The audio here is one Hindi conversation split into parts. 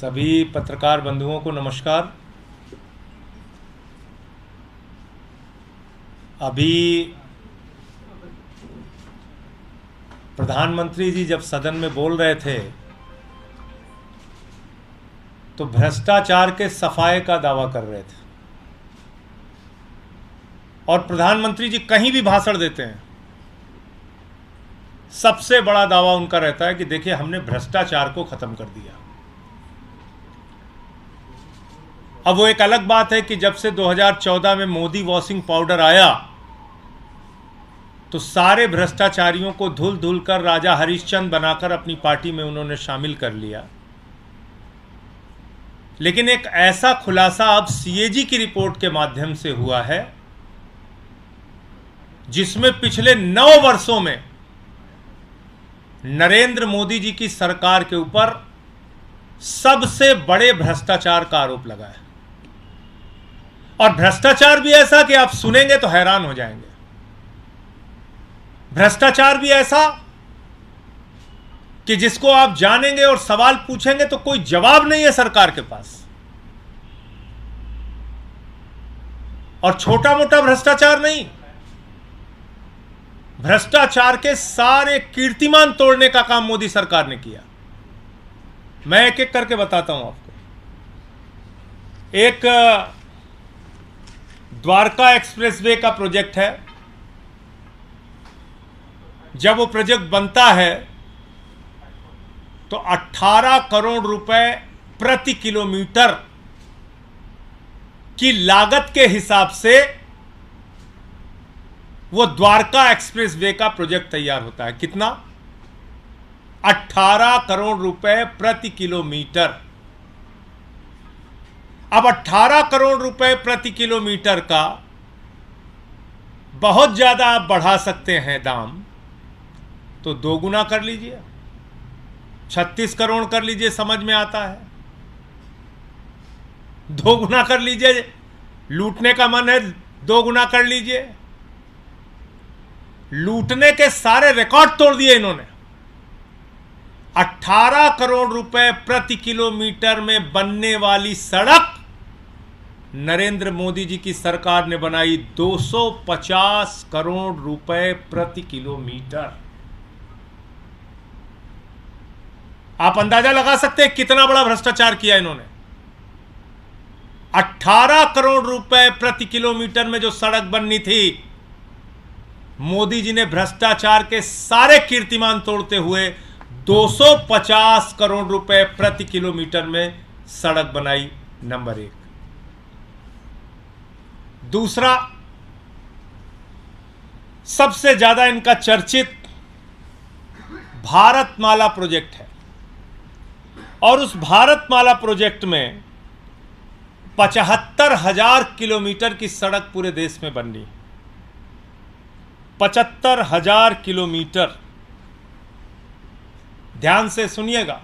सभी पत्रकार बंधुओं को नमस्कार। अभी प्रधानमंत्री जी जब सदन में बोल रहे थे तो भ्रष्टाचार के सफाए का दावा कर रहे थे। और प्रधानमंत्री जी कहीं भी भाषण देते हैं, सबसे बड़ा दावा उनका रहता है कि देखिए हमने भ्रष्टाचार को खत्म कर दिया। अब वो एक अलग बात है कि जब से 2014 में मोदी वॉशिंग पाउडर आया तो सारे भ्रष्टाचारियों को धुल धुल कर राजा हरिश्चंद्र बनाकर अपनी पार्टी में उन्होंने शामिल कर लिया। लेकिन एक ऐसा खुलासा अब सीएजी की रिपोर्ट के माध्यम से हुआ है जिसमें पिछले 9 वर्षों में नरेंद्र मोदी जी की सरकार के ऊपर सबसे बड़े भ्रष्टाचार का आरोप लगा है। और भ्रष्टाचार भी ऐसा कि आप सुनेंगे तो हैरान हो जाएंगे। भ्रष्टाचार भी ऐसा कि जिसको आप जानेंगे और सवाल पूछेंगे तो कोई जवाब नहीं है सरकार के पास। और छोटा मोटा भ्रष्टाचार नहीं, भ्रष्टाचार के सारे कीर्तिमान तोड़ने का काम मोदी सरकार ने किया। मैं एक एक करके बताता हूं आपको। एक द्वारका एक्सप्रेसवे का प्रोजेक्ट है। जब वो प्रोजेक्ट बनता है तो 18 करोड़ रुपए प्रति किलोमीटर की लागत के हिसाब से वो द्वारका एक्सप्रेसवे का प्रोजेक्ट तैयार होता है। कितना? 18 करोड़ रुपए प्रति किलोमीटर। अब 18 करोड़ रुपए प्रति किलोमीटर का बहुत ज्यादा आप बढ़ा सकते हैं दाम, तो 2 गुना कर लीजिए, 36 करोड़ कर लीजिए, समझ में आता है। 2 गुना कर लीजिए, लूटने का मन है 2 गुना कर लीजिए। लूटने के सारे रिकॉर्ड तोड़ दिए इन्होंने। 18 करोड़ रुपए प्रति किलोमीटर में बनने वाली सड़क नरेंद्र मोदी जी की सरकार ने बनाई 250 करोड़ रुपए प्रति किलोमीटर। आप अंदाजा लगा सकते हैं कितना बड़ा भ्रष्टाचार किया इन्होंने। 18 करोड़ रुपए प्रति किलोमीटर में जो सड़क बननी थी, मोदी जी ने भ्रष्टाचार के सारे कीर्तिमान तोड़ते हुए 250 करोड़ रुपए प्रति किलोमीटर में सड़क बनाई। नंबर 1। दूसरा, सबसे ज्यादा इनका चर्चित भारतमाला प्रोजेक्ट है। और उस भारतमाला प्रोजेक्ट में 75,000 किलोमीटर की सड़क पूरे देश में बननी। 75,000 किलोमीटर। ध्यान से सुनिएगा।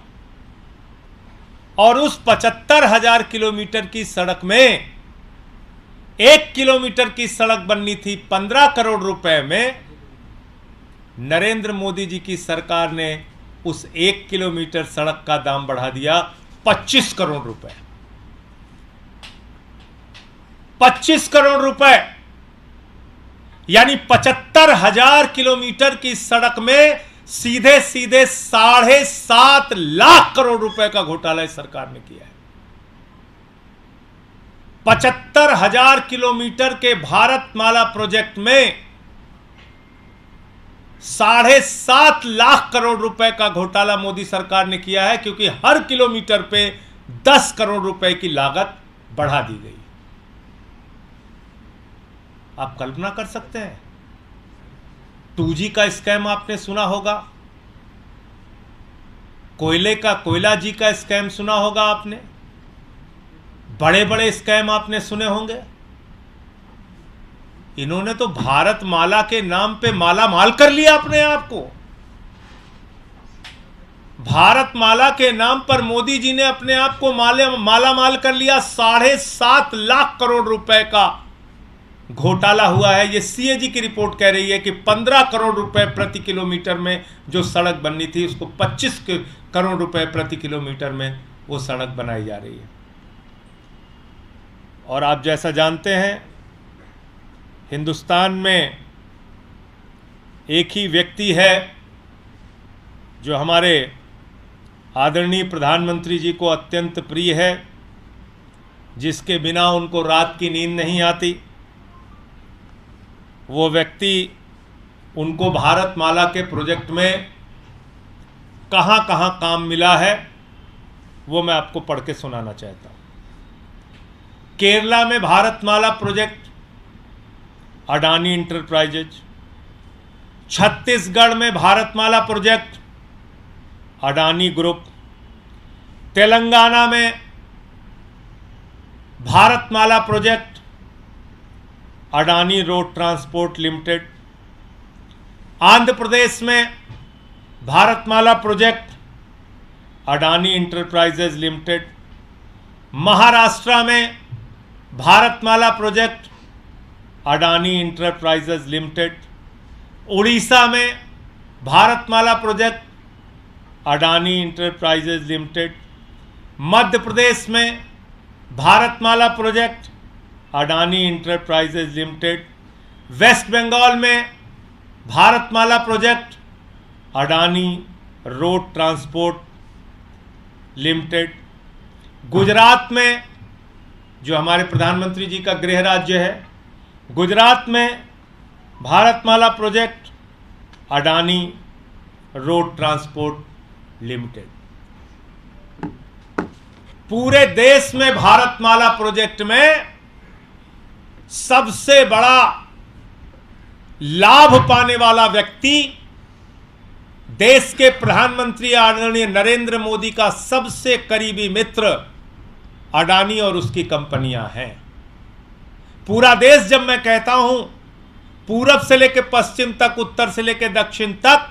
और उस 75,000 किलोमीटर की सड़क में 1 किलोमीटर की सड़क बननी थी 15 करोड़ रुपए में। नरेंद्र मोदी जी की सरकार ने उस 1 किलोमीटर सड़क का दाम बढ़ा दिया 25 करोड़ रुपए। 25 करोड़ रुपए, यानी 75,000 किलोमीटर की सड़क में सीधे सीधे 7.5 लाख करोड़ रुपए का घोटाला इस सरकार ने किया है। 75,000 किलोमीटर के भारतमाला प्रोजेक्ट में 7.5 लाख करोड़ रुपए का घोटाला मोदी सरकार ने किया है, क्योंकि हर किलोमीटर पे 10 करोड़ रुपए की लागत बढ़ा दी गई। आप कल्पना कर सकते हैं। 2G का स्कैम आपने सुना होगा, कोयला जी का स्कैम सुना होगा आपने, बड़े बड़े स्कैम आपने सुने होंगे। इन्होंने तो भारतमाला के नाम पे माला माल कर लिया अपने आप को। भारतमाला के नाम पर मोदी जी ने अपने आप को माला माल कर लिया। 7.5 लाख करोड़ रुपए का घोटाला हुआ है। ये सीएजी की रिपोर्ट कह रही है कि 15 करोड़ रुपए प्रति किलोमीटर में जो सड़क बननी थी उसको 25 करोड़ रुपए प्रति किलोमीटर में वो सड़क बनाई जा रही है। और आप जैसा जानते हैं, हिंदुस्तान में एक ही व्यक्ति है जो हमारे आदरणीय प्रधानमंत्री जी को अत्यंत प्रिय है, जिसके बिना उनको रात की नींद नहीं आती। वो व्यक्ति, उनको भारतमाला के प्रोजेक्ट में कहाँ कहाँ काम मिला है वो मैं आपको पढ़ के सुनाना चाहता हूँ। केरला में भारतमाला प्रोजेक्ट अडानी इंटरप्राइजेज, छत्तीसगढ़ में भारतमाला प्रोजेक्ट अडानी ग्रुप, तेलंगाना में Bharatmala project Adani road transport limited, Andhra Pradesh में Bharatmala project Adani enterprises limited, Maharashtra में Bharatmala project Adani enterprises limited, Orissa में Bharatmala project Adani enterprises limited, Madhya Pradesh में Bharatmala project Adani enterprises limited, west Bengal में Bharatmala project Adani road transport limited, Gujarat में, जो हमारे प्रधानमंत्री जी का गृह राज्य है, गुजरात में Bharatmala project Adani road transport limited. पूरे देश में भारतमाला प्रोजेक्ट में सबसे बड़ा लाभ पाने वाला व्यक्ति देश के प्रधानमंत्री आदरणीय नरेंद्र मोदी का सबसे करीबी मित्र अडानी और उसकी कंपनियां हैं। पूरा देश, जब मैं कहता हूं पूरब से लेकर पश्चिम तक, उत्तर से लेकर दक्षिण तक,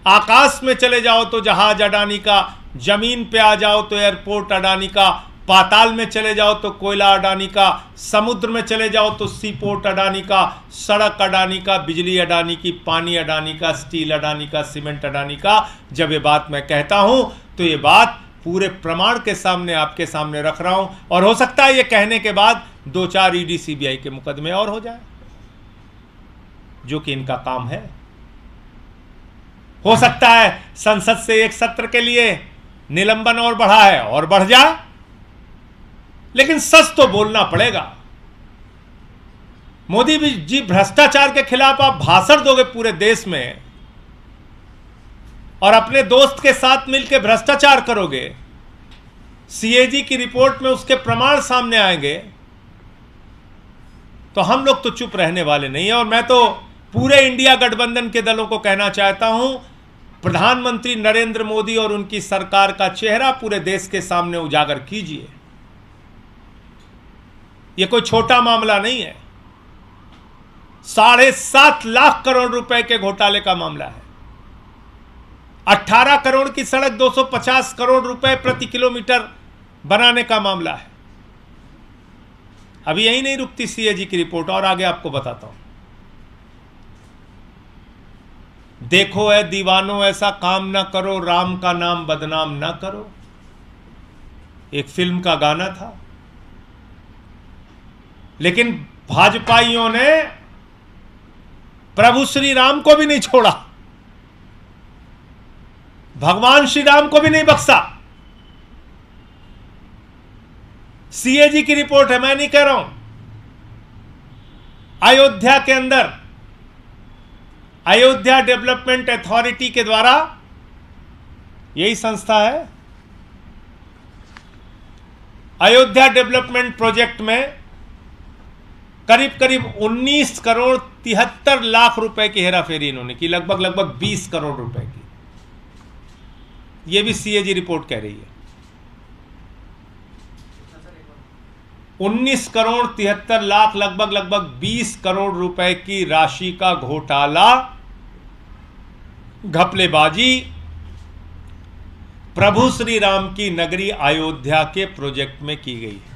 आकाश में चले जाओ तो जहाज अडानी का, जमीन पे आ जाओ तो एयरपोर्ट अडानी का, पाताल में चले जाओ तो कोयला अडानी का, समुद्र में चले जाओ तो सी पोर्ट अडानी का, सड़क अडानी का, बिजली अडानी की, पानी अडानी का, स्टील अडानी का, सीमेंट अडानी का। जब ये बात मैं कहता हूं तो ये बात पूरे प्रमाण के सामने आपके सामने रख रहा हूं। और हो सकता है ये कहने के बाद 2-4 ईडी सीबीआई के मुकदमे और हो जाए, जो कि इनका काम है। हो सकता है संसद से एक सत्र के लिए निलंबन और बढ़ा है और बढ़ जाए, लेकिन सच तो बोलना पड़ेगा। मोदी जी, भ्रष्टाचार के खिलाफ आप भाषण दोगे पूरे देश में और अपने दोस्त के साथ मिलकर भ्रष्टाचार करोगे, सीएजी की रिपोर्ट में उसके प्रमाण सामने आएंगे, तो हम लोग तो चुप रहने वाले नहीं है। और मैं तो पूरे इंडिया गठबंधन के दलों को कहना चाहता हूं, प्रधानमंत्री नरेंद्र मोदी और उनकी सरकार का चेहरा पूरे देश के सामने उजागर कीजिए। यह कोई छोटा मामला नहीं है, 7.5 लाख करोड़ रुपए के घोटाले का मामला है। 18 करोड़ की सड़क 250 करोड़ रुपए प्रति किलोमीटर बनाने का मामला है। अभी यही नहीं रुकती सीएजी की रिपोर्ट, और आगे आपको बताता हूं। देखो है दीवानों, ऐसा काम ना करो, राम का नाम बदनाम ना करो, एक फिल्म का गाना था। लेकिन भाजपाइयों ने प्रभु श्री राम को भी नहीं छोड़ा, भगवान श्री राम को भी नहीं बख्शा। सीएजी की रिपोर्ट है, मैं नहीं कह रहा हूं। अयोध्या के अंदर अयोध्या डेवलपमेंट अथॉरिटी के द्वारा, यही संस्था है, अयोध्या डेवलपमेंट प्रोजेक्ट में करीब करीब 19 करोड़ 73 लाख रुपए की हेराफेरी इन्होंने की, लगभग 20 करोड़ रुपए की। यह भी सीएजी रिपोर्ट कह रही है। 19 करोड़ 73 लाख, लगभग 20 करोड़ रुपए की राशि का घोटाला, घपलेबाजी प्रभु श्री राम की नगरी अयोध्या के प्रोजेक्ट में की गई है।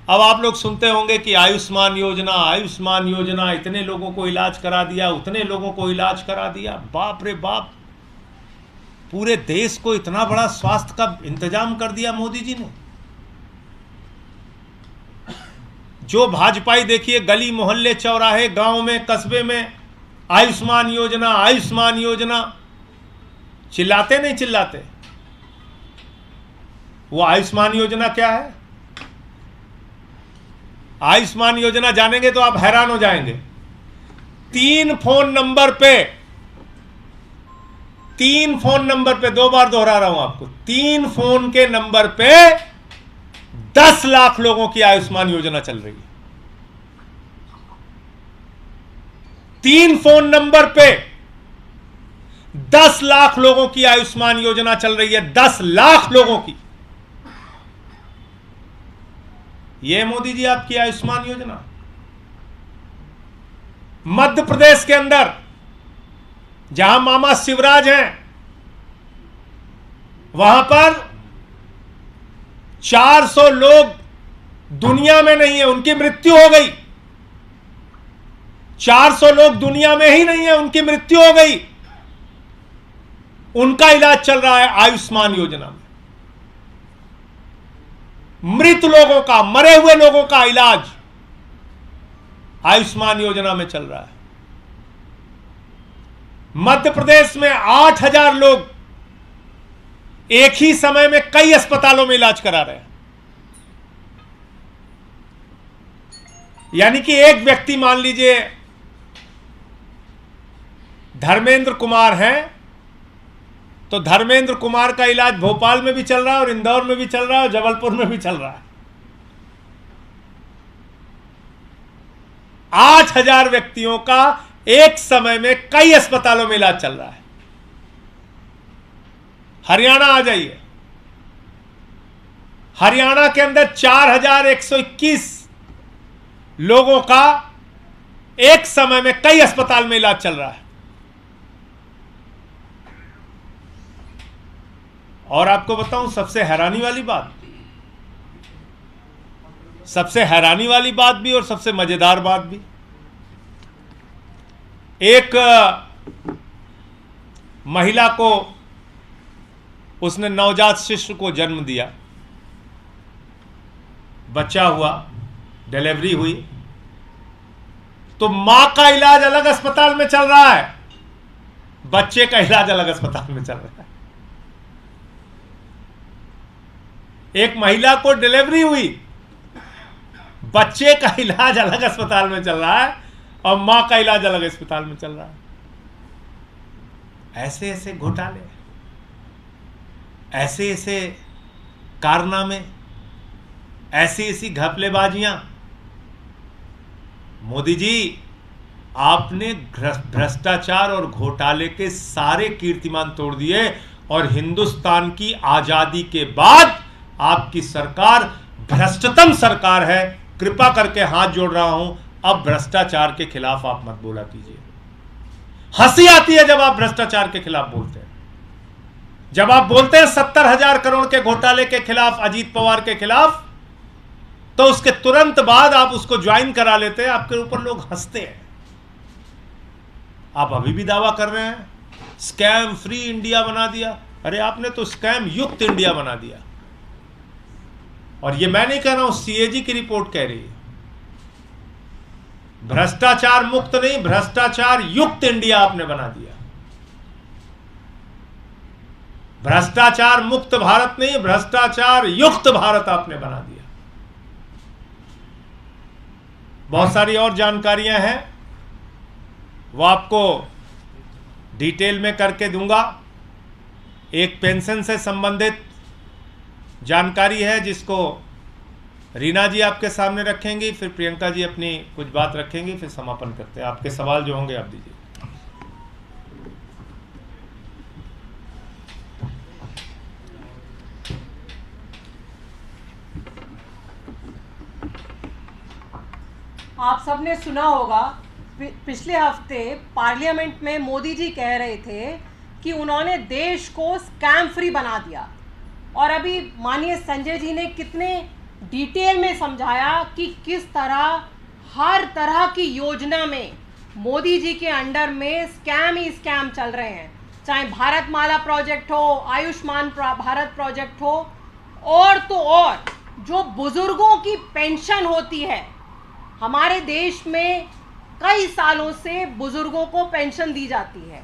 अब आप लोग सुनते होंगे कि आयुष्मान योजना, इतने लोगों को इलाज करा दिया, उतने लोगों को इलाज करा दिया। बाप रे बाप, पूरे देश को इतना बड़ा स्वास्थ्य का इंतजाम कर दिया मोदी जी ने। जो भाजपाई देखिए गली मोहल्ले चौराहे गांव में कस्बे में आयुष्मान योजना आयुष्मान योजना चिल्लाते नहीं चिल्लाते। वो आयुष्मान योजना क्या है? आयुष्मान योजना जानेंगे तो आप हैरान हो जाएंगे। 3 फोन नंबर पे 2 बार दोहरा रहा हूं आपको, 3 फोन के नंबर पे 10 लाख लोगों की आयुष्मान योजना चल रही है। 3 फोन नंबर पे 10 लाख लोगों की आयुष्मान योजना चल रही है। 10 लाख लोगों की। यह मोदी जी आपकी आयुष्मान योजना। मध्य प्रदेश के अंदर जहां मामा शिवराज हैं, वहां पर 400 लोग दुनिया में नहीं है, उनकी मृत्यु हो गई। 400 लोग दुनिया में ही नहीं है, उनकी मृत्यु हो गई। उनका इलाज चल रहा है आयुष्मान योजना में। मृत लोगों का, मरे हुए लोगों का इलाज आयुष्मान योजना में चल रहा है। मध्य प्रदेश में 8,000 लोग एक ही समय में कई अस्पतालों में इलाज करा रहे हैं। यानी कि एक व्यक्ति मान लीजिए धर्मेंद्र कुमार हैं, तो धर्मेंद्र कुमार का इलाज भोपाल में भी चल रहा है और इंदौर में भी चल रहा है और जबलपुर में भी चल रहा है। 8,000 व्यक्तियों का एक समय में कई अस्पतालों में इलाज चल रहा है। हरियाणा आ जाइए, हरियाणा के अंदर 4,121 लोगों का एक समय में कई अस्पताल में इलाज चल रहा है। और आपको बताऊं सबसे हैरानी वाली बात भी और सबसे मजेदार बात भी, एक महिला को, उसने नवजात शिशु को जन्म दिया, बच्चा हुआ, डिलीवरी हुई, तो मां का इलाज अलग अस्पताल में चल रहा है, बच्चे का इलाज अलग अस्पताल में चल रहा है। एक महिला को डिलीवरी हुई, बच्चे का इलाज अलग अस्पताल में चल रहा है और मां का इलाज अलग अस्पताल में चल रहा है। ऐसे ऐसे घोटाले, ऐसे ऐसे कारनामे, ऐसी ऐसी घपलेबाजियां। मोदी जी, आपने भ्रष्टाचार और घोटाले के सारे कीर्तिमान तोड़ दिए और हिंदुस्तान की आजादी के बाद आपकी सरकार भ्रष्टतम सरकार है। कृपा करके हाथ जोड़ रहा हूं, अब भ्रष्टाचार के खिलाफ आप मत बोला कीजिए। हंसी आती है जब आप भ्रष्टाचार के खिलाफ बोलते हैं। जब आप बोलते हैं 70,000 करोड़ के घोटाले के खिलाफ, अजीत पवार के खिलाफ, तो उसके तुरंत बाद आप उसको ज्वाइन करा लेते हैं, आपके ऊपर लोग हंसते हैं। आप अभी भी दावा कर रहे हैं स्कैम फ्री इंडिया बना दिया। अरे आपने तो स्कैम युक्त इंडिया बना दिया। और ये मैं नहीं कह रहा हूं, सीएजी की रिपोर्ट कह रही है। भ्रष्टाचार मुक्त नहीं, भ्रष्टाचार युक्त इंडिया आपने बना दिया। भ्रष्टाचार मुक्त भारत नहीं, भ्रष्टाचार युक्त भारत आपने बना दिया। बहुत सारी और जानकारियां हैं, वो आपको डिटेल में करके दूंगा। एक पेंशन से संबंधित जानकारी है जिसको रीना जी आपके सामने रखेंगी, फिर प्रियंका जी अपनी कुछ बात रखेंगी, फिर समापन करते हैं। आपके सवाल जो होंगे आप दीजिए। आप सबने सुना होगा, पिछले हफ्ते पार्लियामेंट में मोदी जी कह रहे थे कि उन्होंने देश को स्कैम फ्री बना दिया। और अभी माननीय संजय जी ने कितने डिटेल में समझाया कि किस तरह हर तरह की योजना में मोदी जी के अंडर में स्कैम ही स्कैम चल रहे हैं। चाहे भारतमाला प्रोजेक्ट हो, आयुष्मान भारत प्रोजेक्ट हो, और तो और जो बुजुर्गों की पेंशन होती है, हमारे देश में कई सालों से बुजुर्गों को पेंशन दी जाती है।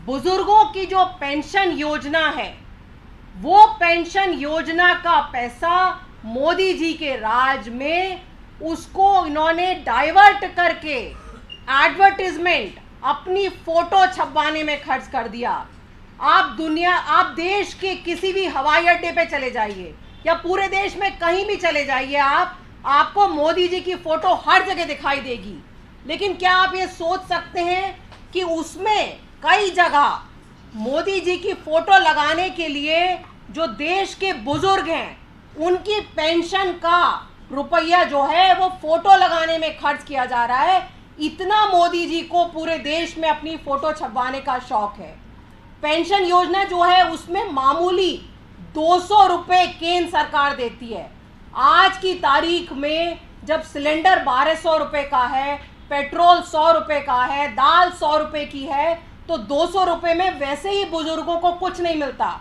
बुजुर्गों की जो पेंशन योजना है, वो पेंशन योजना का पैसा मोदी जी के राज में उसको इन्होंने डाइवर्ट करके एडवर्टाइजमेंट, अपनी फोटो छपवाने में खर्च कर दिया। आप देश के किसी भी हवाई अड्डे पे चले जाइए या पूरे देश में कहीं भी चले जाइए, आपको मोदी जी की फोटो हर जगह दिखाई देगी। लेकिन क्या आप ये सोच सकते हैं कि उसमें कई जगह मोदी जी की फोटो लगाने के लिए जो देश के बुजुर्ग हैं, उनकी पेंशन का रुपया जो है वो फोटो लगाने में खर्च किया जा रहा है। इतना मोदी जी को पूरे देश में अपनी फोटो छपवाने का शौक है। पेंशन योजना जो है उसमें मामूली 200 रुपये केंद्र सरकार देती है। आज की तारीख में जब सिलेंडर 1200 रुपये का है, पेट्रोल 100 रुपये का है, दाल 100 रुपये की है, तो 200 रुपये में वैसे ही बुजुर्गों को कुछ नहीं मिलता।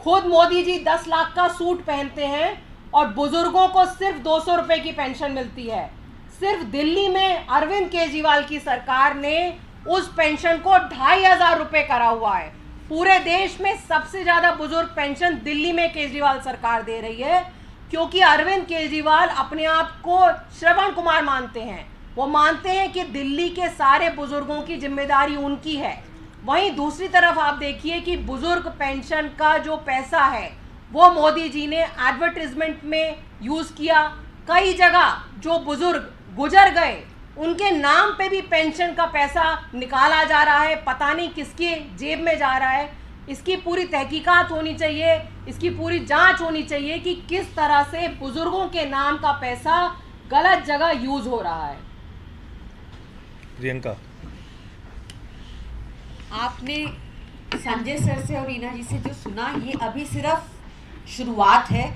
खुद मोदी जी 10 लाख का सूट पहनते हैं और बुजुर्गों को सिर्फ 200 रुपये की पेंशन मिलती है। सिर्फ दिल्ली में अरविंद केजरीवाल की सरकार ने उस पेंशन को 2500 रुपये करा हुआ है। पूरे देश में सबसे ज़्यादा बुजुर्ग पेंशन दिल्ली में केजरीवाल सरकार दे रही है, क्योंकि अरविंद केजरीवाल अपने आप को श्रवण कुमार मानते हैं। वो मानते हैं कि दिल्ली के सारे बुजुर्गों की जिम्मेदारी उनकी है। वहीं दूसरी तरफ आप देखिए कि बुजुर्ग पेंशन का जो पैसा है वो मोदी जी ने एडवर्टाइजमेंट में यूज़ किया। कई जगह जो बुजुर्ग गुजर गए उनके नाम पे भी पेंशन का पैसा निकाला जा रहा है, पता नहीं किसके जेब में जा रहा है। इसकी पूरी तहकीकात होनी चाहिए, इसकी पूरी जांच होनी चाहिए कि किस तरह से बुजुर्गों के नाम का पैसा गलत जगह यूज हो रहा है। प्रियंका, आपने संजय सर से और रीना जी से जो सुना, ये अभी सिर्फ शुरुआत है।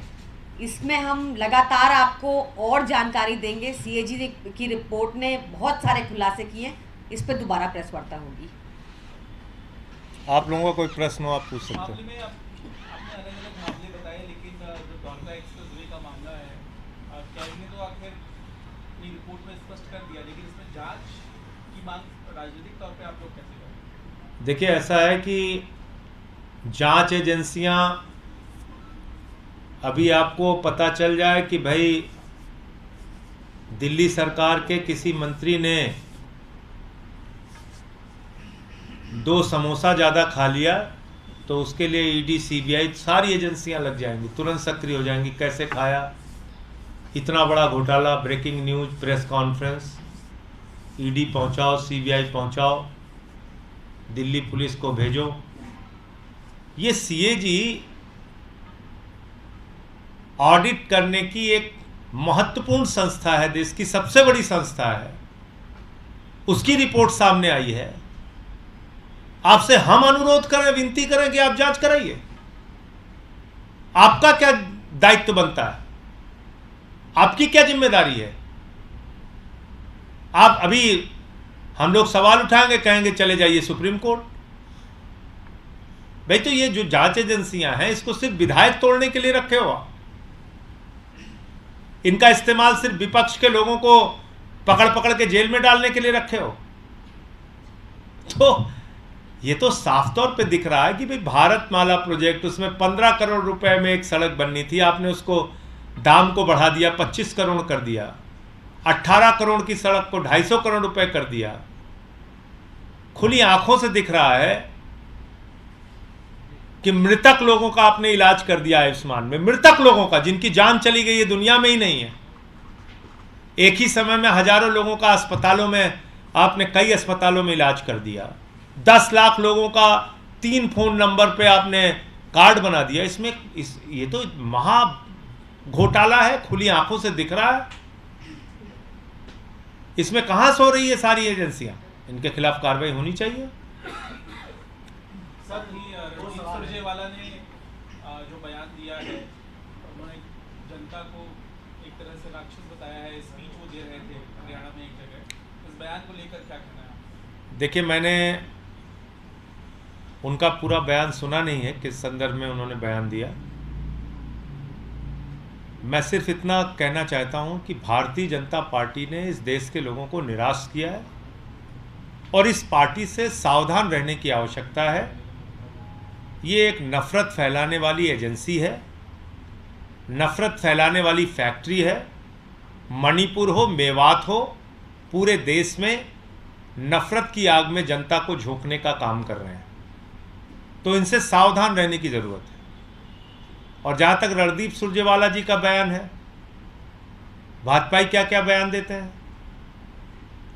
इसमें हम लगातार आपको और जानकारी देंगे। सीएजी की रिपोर्ट ने बहुत सारे खुलासे किए, इस पर दोबारा प्रेस वार्ता होगी। आप लोगों का कोई प्रश्न हो आप पूछ सकते मामले हैं। में आपने अलग-अलग मामले बताए, लेकिन जो डोनका एक्सप्रेसवे का मामला है, कैग ने तो आखिर अपनी रिपोर्ट में स्पष्ट कर दिया, लेकिन इसमें जांच की मांग राजनीतिक तौर पे आप लोग कैसे करें? देखिए, ऐसा है कि जांच एजेंसियां, अभी आपको पता चल जाए कि भाई दिल्ली सरकार के किसी मंत्री ने 2 समोसा ज़्यादा खा लिया, तो उसके लिए ईडी, सीबीआई सारी एजेंसियां लग जाएंगी, तुरंत सक्रिय हो जाएंगी। कैसे खाया, इतना बड़ा घोटाला, breaking news, press conference, ED पहुंचाओ, सीबीआई पहुंचाओ, दिल्ली पुलिस को भेजो। ये सीएजी ऑडिट करने की एक महत्वपूर्ण संस्था है, देश की सबसे बड़ी संस्था है। उसकी रिपोर्ट सामने आई है। आपसे हम अनुरोध करें, विनती करें कि आप जांच कराइए। आपका क्या दायित्व बनता है, आपकी क्या जिम्मेदारी है? आप अभी, हम लोग सवाल उठाएंगे, कहेंगे चले जाइए सुप्रीम कोर्ट। भाई, तो ये जो जांच एजेंसियां हैं, इसको सिर्फ विधायक तोड़ने के लिए रखे हो आप। इनका इस्तेमाल सिर्फ विपक्ष के लोगों को पकड़ पकड़ के जेल में डालने के लिए रखे हो। तो ये तो साफ तौर पे दिख रहा है कि भाई भारतमाला प्रोजेक्ट, उसमें 15 करोड़ रुपए में एक सड़क बननी थी, आपने उसको दाम को बढ़ा दिया, 25 करोड़ कर दिया। 18 करोड़ की सड़क को 250 करोड़ रुपए कर दिया। खुली आंखों से दिख रहा है कि मृतक लोगों का आपने इलाज कर दिया आयुष्मान में, मृतक लोगों का, जिनकी जान चली गई है, दुनिया में ही नहीं है। एक ही समय में हजारों लोगों का अस्पतालों में, आपने कई अस्पतालों में इलाज कर दिया। 10 लाख लोगों का 3 फोन नंबर पे आपने कार्ड बना दिया। ये तो महा घोटाला है, खुली आंखों से दिख रहा है। इसमें कहां सो रही है सारी एजेंसियां? इनके खिलाफ कार्रवाई होनी चाहिए। सर, रणदीप सुरजेवाला ने जो बयान दिया है, उन्होंने जनता को एक तरह से राक्षस बताया है। स्पीच वो दे रहे थे हरियाणा में एक जगह, इस बयान को लेकर क्या कहना है? देखिए, मैंने उनका पूरा बयान सुना नहीं है, किस संदर्भ में उन्होंने बयान दिया। मैं सिर्फ इतना कहना चाहता हूं कि भारतीय जनता पार्टी ने इस देश के लोगों को निराश किया है और इस पार्टी से सावधान रहने की आवश्यकता है। ये एक नफरत फैलाने वाली एजेंसी है, नफरत फैलाने वाली फैक्ट्री है। मणिपुर हो, मेवात हो, पूरे देश में नफरत की आग में जनता को झोंकने का काम कर रहे हैं। तो इनसे सावधान रहने की जरूरत है। और जहां तक रणदीप सुरजेवाला जी का बयान है, भाजपा क्या क्या बयान देते हैं,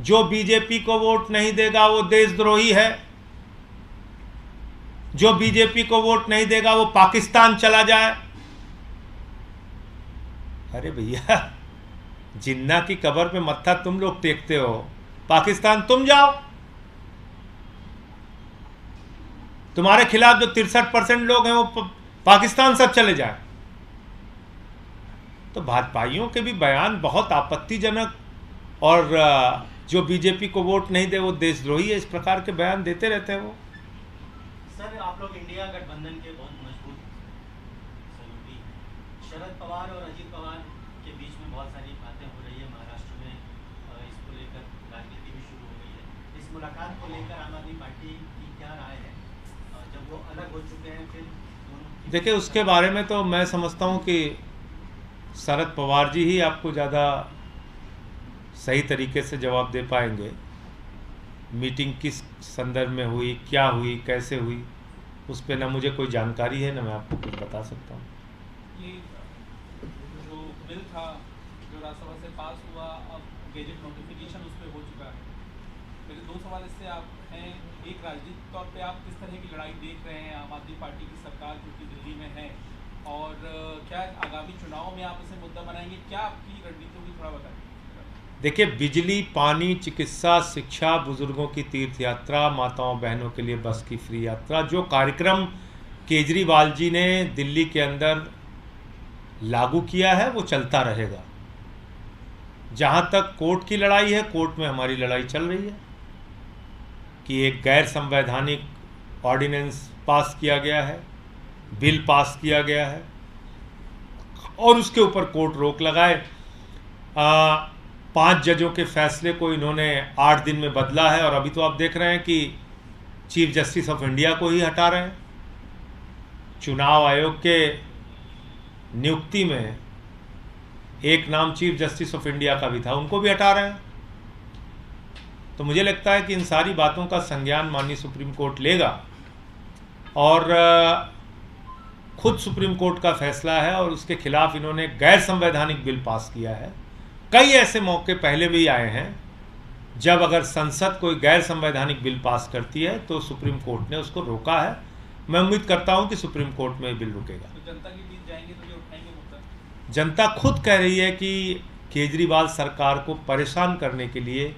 जो बीजेपी को वोट नहीं देगा वो देशद्रोही है, जो बीजेपी को वोट नहीं देगा वो पाकिस्तान चला जाए। अरे भैया, जिन्ना की कब्र पे मत्था तुम लोग टेकते हो, पाकिस्तान तुम जाओ। तुम्हारे खिलाफ जो 63% लोग हैं वो पाकिस्तान सब चले जाए। तो भाजपाइयों के भी बयान बहुत आपत्तिजनक, और जो बीजेपी को वोट नहीं दे वो देशद्रोही है, इस प्रकार के बयान देते रहते हैं वो। सर, आप लोग इंडिया गठबंधन के बहुत मजबूत सहयोगी हैं। शरद पवार और अजीत पवार के बीच में बहुत सारी बातें हो रही है महाराष्ट्र में, इसको लेकर राजनीति भी शुरू हो गई है। इस मुलाकात को लेकर आम आदमी पार्टी की क्या राय है, जब वो अलग हो चुके हैं? फिर देखिए, उसके बारे में तो मैं समझता हूँ कि शरद पवार जी ही आपको ज़्यादा सही तरीके से जवाब दे पाएंगे। मीटिंग किस संदर्भ में हुई, क्या हुई, कैसे हुई, उस पर ना मुझे कोई जानकारी है, ना मैं आपको कुछ बता सकता हूँ। ये जो बिल था जो राज्यसभा से पास हुआ, अब गेजेट नोटिफिकेशन उस पर हो चुका है। मेरे दो सवाल इससे आप हैं, एक राजनीतिक तौर पे आप किस तरह की लड़ाई देख रहे हैं आम आदमी पार्टी की सरकार जो कि दिल्ली में है, और क्या आगामी चुनाव में आप इसे मुद्दा बनाएंगे? क्या आपकी रणनीति होगी, थोड़ा बताइए। देखिए, बिजली, पानी, चिकित्सा, शिक्षा, बुजुर्गों की तीर्थ यात्रा, माताओं बहनों के लिए बस की फ्री यात्रा, जो कार्यक्रम केजरीवाल जी ने दिल्ली के अंदर लागू किया है वो चलता रहेगा। जहाँ तक कोर्ट की लड़ाई है, कोर्ट में हमारी लड़ाई चल रही है कि एक गैर संवैधानिक ऑर्डिनेंस पास किया गया है, बिल पास किया गया है, और उसके ऊपर कोर्ट रोक लगाए। 5 जजों के फैसले को इन्होंने 8 दिन में बदला है, और अभी तो आप देख रहे हैं कि चीफ जस्टिस ऑफ इंडिया को ही हटा रहे हैं। चुनाव आयोग के नियुक्ति में एक नाम चीफ जस्टिस ऑफ इंडिया का भी था, उनको भी हटा रहे हैं। तो मुझे लगता है कि इन सारी बातों का संज्ञान माननीय सुप्रीम कोर्ट लेगा, और खुद सुप्रीम कोर्ट का फैसला है, और उसके खिलाफ इन्होंने गैर संवैधानिक बिल पास किया है। कई ऐसे मौके पहले भी आए हैं जब अगर संसद कोई गैर संवैधानिक बिल पास करती है तो सुप्रीम कोर्ट ने उसको रोका है। मैं उम्मीद करता हूं कि सुप्रीम कोर्ट में बिल रुकेगा। तो जनता के बीच जाएंगे तो ये उठाएंगे मुद्दा? जनता खुद कह रही है कि केजरीवाल सरकार को परेशान करने के लिए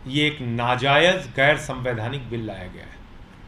ये एक नाजायज गैर संवैधानिक बिल लाया गया है।